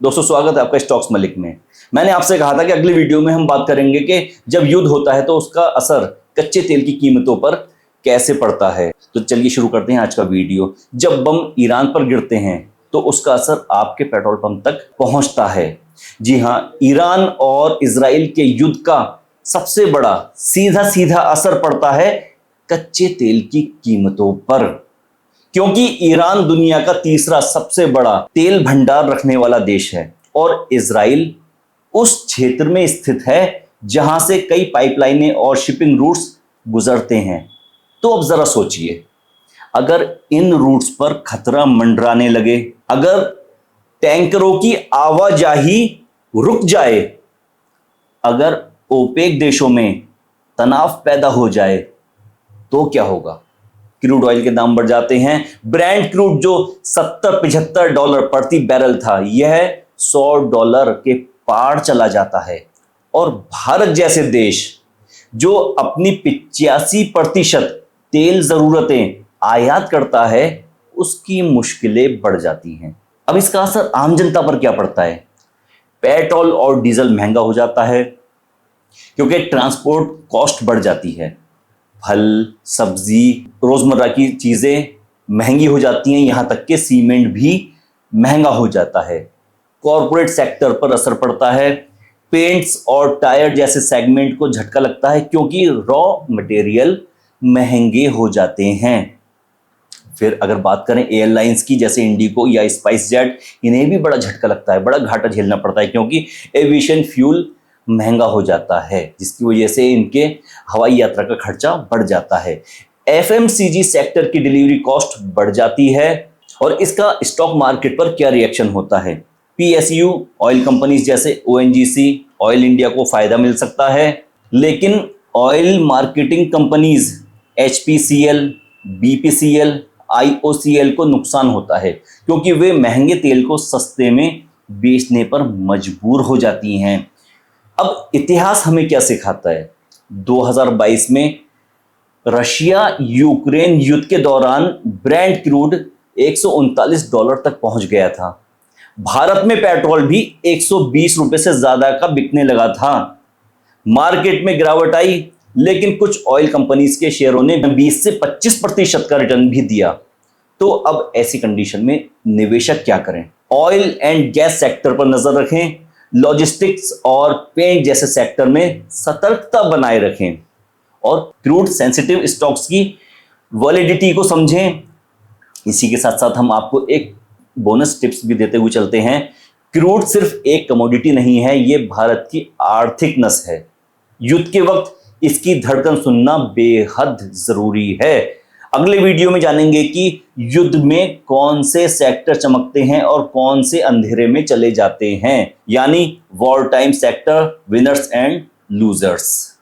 दोस्तों स्वागत है आपका स्टॉक्स मलिक में। मैंने आपसे कहा था कि अगली वीडियो में हम बात करेंगे कि जब युद्ध होता है तो उसका असर कच्चे तेल की कीमतों पर कैसे पड़ता है। तो चलिए शुरू करते हैं आज का वीडियो। जब बम ईरान पर गिरते हैं तो उसका असर आपके पेट्रोल पंप तक पहुंचता है। जी हाँ, ईरान और इजराइल के युद्ध का सबसे बड़ा सीधा असर पड़ता है कच्चे तेल की कीमतों पर, क्योंकि ईरान दुनिया का तीसरा सबसे बड़ा तेल भंडार रखने वाला देश है और इजराइल उस क्षेत्र में स्थित है जहां से कई पाइपलाइनें और शिपिंग रूट्स गुजरते हैं। तो अब जरा सोचिए, अगर इन रूट्स पर खतरा मंडराने लगे, अगर टैंकरों की आवाजाही रुक जाए, अगर ओपेक देशों में तनाव पैदा हो जाए तो क्या होगा? क्रूड ऑयल के दाम बढ़ जाते हैं। ब्रेंट क्रूड जो $70-75 प्रति बैरल था, यह $100 के पार चला जाता है। और भारत जैसे देश जो अपनी 85% तेल जरूरतें आयात करता है, उसकी मुश्किलें बढ़ जाती हैं। अब इसका असर आम जनता पर क्या पड़ता है? पेट्रोल और डीजल महंगा हो जाता है क्योंकि ट्रांसपोर्ट कॉस्ट बढ़ जाती है। फल, सब्जी, रोजमर्रा की चीजें महंगी हो जाती हैं, यहां तक कि सीमेंट भी महंगा हो जाता है। कॉरपोरेट सेक्टर पर असर पड़ता है। पेंट्स और टायर जैसे सेगमेंट को झटका लगता है क्योंकि रॉ मटेरियल महंगे हो जाते हैं। फिर अगर बात करें एयरलाइंस की, जैसे इंडिगो या स्पाइस जेट, इन्हें भी बड़ा झटका लगता है, बड़ा घाटा झेलना पड़ता है क्योंकि एविएशन फ्यूल महंगा हो जाता है, जिसकी वजह से इनके हवाई यात्रा का खर्चा बढ़ जाता है। एफएमसीजी सेक्टर की डिलीवरी कॉस्ट बढ़ जाती है। और इसका स्टॉक मार्केट पर क्या रिएक्शन होता है? पीएसयू ऑयल कंपनीज जैसे ओएनजीसी, ऑयल इंडिया को फायदा मिल सकता है, लेकिन oil marketing companies HPCL, BPCL, IOCL को नुकसान होता है क्योंकि वे महंगे तेल को सस्ते में बेचने पर मजबूर हो जाती हैं। अब इतिहास हमें क्या सिखाता है? 2022 में रशिया यूक्रेन युद्ध के दौरान ब्रेंट क्रूड $139 तक पहुंच गया था। भारत में पेट्रोल भी 120 रुपए से ज्यादा का बिकने लगा था। मार्केट में गिरावट आई, लेकिन कुछ ऑयल कंपनीज के शेयरों ने 20 से 25% का रिटर्न भी दिया। तो अब ऐसी कंडीशन में निवेशक क्या करें? ऑयल एंड गैस सेक्टर पर नजर रखें, लॉजिस्टिक्स और पेंट जैसे सेक्टर में सतर्कता बनाए रखें और क्रूड सेंसिटिव स्टॉक्स की वैलिडिटी को समझें। इसी के साथ साथ हम आपको एक बोनस टिप्स भी देते हुए चलते हैं। क्रूड सिर्फ एक कमोडिटी नहीं है, ये भारत की आर्थिक नस है। युद्ध के वक्त इसकी धड़कन सुनना बेहद जरूरी है। अगले वीडियो में जानेंगे कि युद्ध में कौन से सेक्टर चमकते हैं और कौन से अंधेरे में चले जाते हैं, यानी war time sector, winners and losers.